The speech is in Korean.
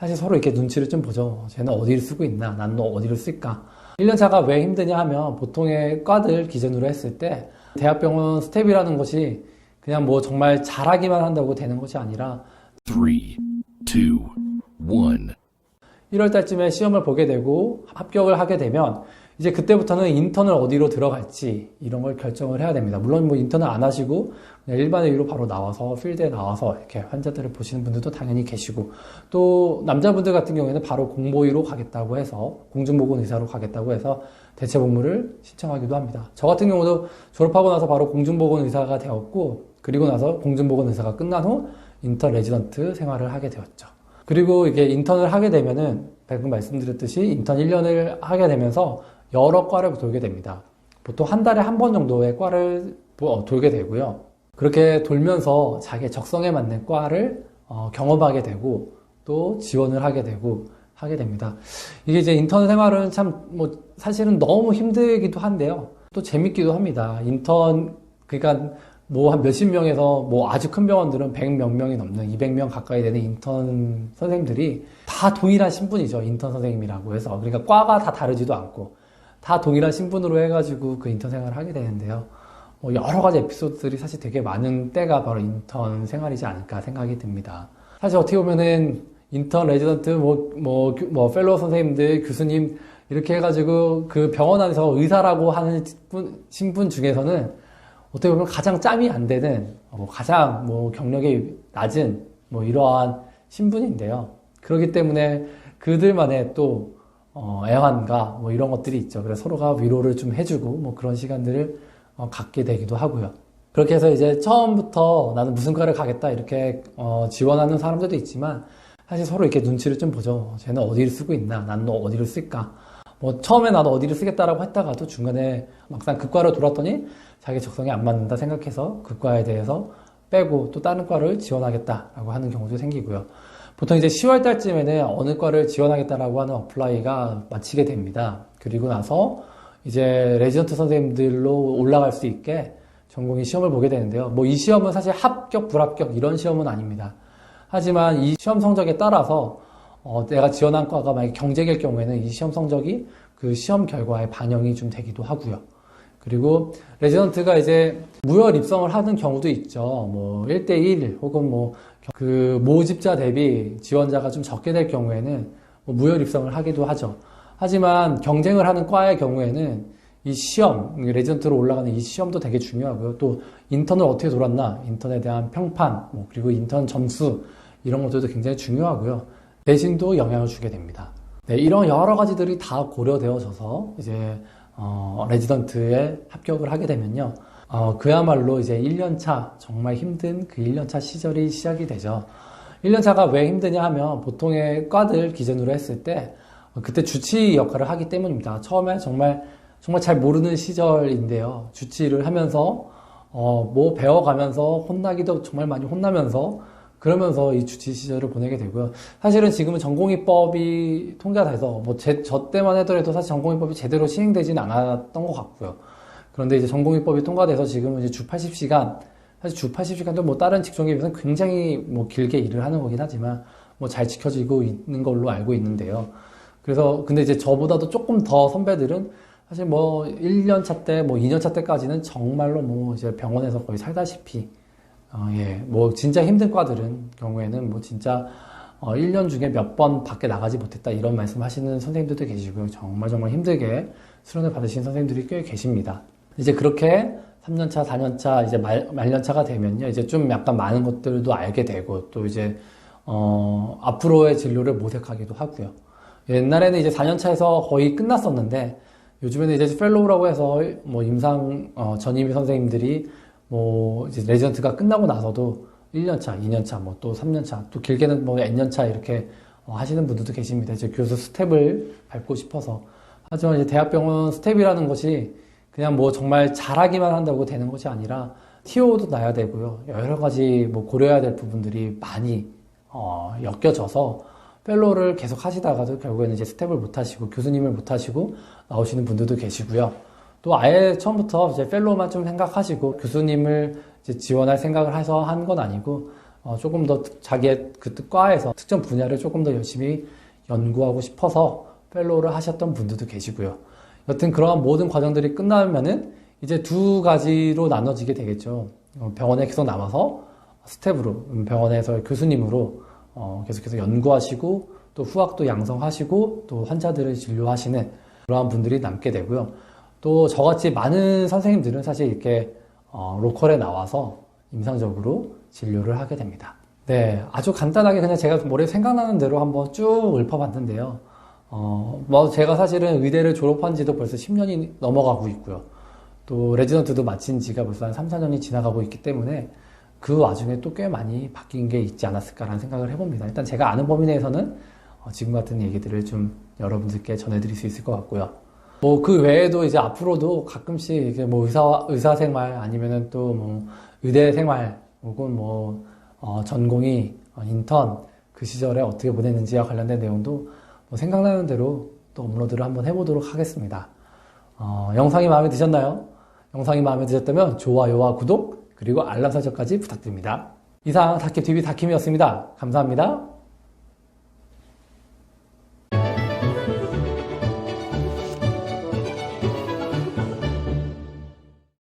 사실 서로 이렇게 눈치를 좀 보죠. 쟤는 어디를 쓰고 있나? 난 너 어디를 쓸까? 1년차가 왜 힘드냐 하면 보통의 과들 기준으로 했을 때 대학병원 스텝이라는 것이 그냥 뭐 정말 잘하기만 한다고 되는 것이 아니라 3, 2, 1. 1월 달쯤에 시험을 보게 되고 합격을 하게 되면 이제 그때부터는 인턴을 어디로 들어갈지 이런 걸 결정을 해야 됩니다. 물론 뭐 인턴을 안 하시고 그냥 일반 의료로 바로 나와서 필드에 나와서 이렇게 환자들을 보시는 분들도 당연히 계시고, 또 남자분들 같은 경우에는 바로 공보의로 가겠다고 해서 공중보건 의사로 가겠다고 해서 대체 복무를 신청하기도 합니다. 저 같은 경우도 졸업하고 나서 바로 공중보건 의사가 되었고, 그리고 나서 공중보건 의사가 끝난 후 인턴 레지던트 생활을 하게 되었죠. 그리고 이게 인턴을 하게 되면은 방금 말씀드렸듯이 인턴 1년을 하게 되면서 여러 과를 돌게 됩니다. 보통 한 달에 한 번 정도의 과를 돌게 되고요. 그렇게 돌면서 자기의 적성에 맞는 과를 경험하게 되고 또 지원을 하게 되고 하게 됩니다. 이게 이제 인턴 생활은 참 뭐 사실은 너무 힘들기도 한데요. 또 재밌기도 합니다. 인턴 그러니까 뭐 한 몇십 명에서 뭐 아주 큰 병원들은 100몇 명이 넘는 200명 가까이 되는 인턴 선생님들이 다 동일한 신분이죠. 인턴 선생님이라고 해서. 그러니까 과가 다 다르지도 않고 다 동일한 신분으로 해가지고 그 인턴 생활을 하게 되는데요. 여러 가지 에피소드들이 사실 되게 많은 때가 바로 인턴 생활이지 않을까 생각이 듭니다. 사실 어떻게 보면은 인턴, 레지던트, 펠로우 선생님들, 교수님 이렇게 해가지고 그 병원 안에서 의사라고 하는 신분 중에서는 어떻게 보면 가장 짬이 안 되는, 가장 경력이 낮은 이러한 신분인데요. 그렇기 때문에 그들만의 또 애환과 이런 것들이 있죠. 그래서 서로가 위로를 좀 해주고 그런 시간들을 갖게 되기도 하고요. 그렇게 해서 이제 처음부터 나는 무슨 과를 가겠다 이렇게 지원하는 사람들도 있지만 사실 서로 이렇게 눈치를 좀 보죠. 쟤는 어디를 쓰고 있나? 난 너 어디를 쓸까? 처음에 나도 어디를 쓰겠다라고 했다가도 중간에 막상 그 과로 돌았더니 자기 적성에 안 맞는다 생각해서 그 과에 대해서 빼고 또 다른 과를 지원하겠다라고 하는 경우도 생기고요. 보통 이제 10월 달쯤에는 어느 과를 지원하겠다라고 하는 어플라이가 마치게 됩니다. 그리고 나서 이제 레지던트 선생님들로 올라갈 수 있게 전공의 시험을 보게 되는데요. 이 시험은 사실 합격, 불합격 이런 시험은 아닙니다. 하지만 이 시험 성적에 따라서 내가 지원한 과가 만약에 경쟁일 경우에는 이 시험 성적이 그 시험 결과에 반영이 좀 되기도 하고요. 그리고 레지던트가 이제 무혈 입성을 하는 경우도 있죠. 1대1 혹은 그 모집자 대비 지원자가 좀 적게 될 경우에는 무혈 입성을 하기도 하죠. 하지만 경쟁을 하는 과의 경우에는 이 시험, 레지던트로 올라가는 이 시험도 되게 중요하고요. 또 인턴을 어떻게 돌았나, 인턴에 대한 평판, 그리고 인턴 점수 이런 것들도 굉장히 중요하고요. 내신도 영향을 주게 됩니다. 네, 이런 여러 가지들이 다 고려되어져서 이제 레지던트에 합격을 하게 되면요. 그야말로 이제 1년차, 정말 힘든 그 1년차 시절이 시작이 되죠. 1년차가 왜 힘드냐 하면 보통의 과들 기준으로 했을 때 그때 주치 역할을 하기 때문입니다. 처음에 정말 잘 모르는 시절인데요. 주치를 하면서 배워가면서 혼나기도 정말 많이 혼나면서 그러면서 이 주치 시절을 보내게 되고요. 사실은 지금은 전공의법이 통과가 돼서 저 때만 하더라도 사실 전공의법이 제대로 시행되지는 않았던 것 같고요. 그런데 이제 전공의법이 통과돼서 지금은 이제 주 80시간, 사실 주 80시간도 다른 직종에 비해서는 굉장히 길게 일을 하는 거긴 하지만 잘 지켜지고 있는 걸로 알고 있는데요. 그래서 근데 이제 저보다도 조금 더 선배들은 사실 1년차 때, 2년차 때까지는 정말로 이제 병원에서 거의 살다시피 진짜 힘든 과들은 경우에는 진짜 1년 중에 몇 번 밖에 나가지 못했다 이런 말씀 하시는 선생님들도 계시고요. 정말 힘들게 수련을 받으신 선생님들이 꽤 계십니다. 이제 그렇게 3년차, 4년차, 이제 말년차가 되면요. 이제 좀 약간 많은 것들도 알게 되고 또 이제 앞으로의 진로를 모색하기도 하고요. 옛날에는 이제 4년차에서 거의 끝났었는데 요즘에는 이제 펠로우라고 해서 전임의 선생님들이 이제 레지던트가 끝나고 나서도 1년차, 2년차, 또 3년차, 또 길게는 N년차 이렇게 하시는 분들도 계십니다. 이제 교수 스텝을 밟고 싶어서. 하지만 이제 대학병원 스텝이라는 것이 그냥 정말 잘하기만 한다고 되는 것이 아니라 TO도 나야 되고요. 여러 가지 고려해야 될 부분들이 많이 엮여져서 펠로우를 계속 하시다가도 결국에는 이제 스텝을 못 하시고 교수님을 못 하시고 나오시는 분들도 계시고요. 또 아예 처음부터 이제 펠로우만 좀 생각하시고 교수님을 이제 지원할 생각을 해서 한 건 아니고 조금 더 자기의 그 과에서 특정 분야를 조금 더 열심히 연구하고 싶어서 펠로우를 하셨던 분들도 계시고요. 여튼 그러한 모든 과정들이 끝나면은 이제 두 가지로 나눠지게 되겠죠. 병원에 계속 남아서 스텝으로 병원에서 교수님으로 계속해서 연구하시고 또 후학도 양성하시고 또 환자들을 진료하시는 그러한 분들이 남게 되고요. 또 저같이 많은 선생님들은 사실 이렇게 로컬에 나와서 임상적으로 진료를 하게 됩니다. 네, 아주 간단하게 그냥 제가 머리에 생각나는 대로 한번 쭉 읊어봤는데요. 제가 사실은 의대를 졸업한 지도 벌써 10년이 넘어가고 있고요. 또 레지던트도 마친 지가 벌써 한 3, 4년이 지나가고 있기 때문에 그 와중에 또 꽤 많이 바뀐 게 있지 않았을까라는 생각을 해봅니다. 일단 제가 아는 범위 내에서는 지금 같은 얘기들을 좀 여러분들께 전해드릴 수 있을 것 같고요. 그 외에도 이제 앞으로도 가끔씩 이제 의사 생활 아니면은 또 의대 생활 혹은 전공의 인턴 그 시절에 어떻게 보냈는지와 관련된 내용도 생각나는 대로 또 업로드를 한번 해보도록 하겠습니다. 영상이 마음에 드셨나요? 영상이 마음에 드셨다면 좋아요와 구독 그리고 알람 설정까지 부탁드립니다. 이상 다킴TV 다킴이었습니다. 감사합니다.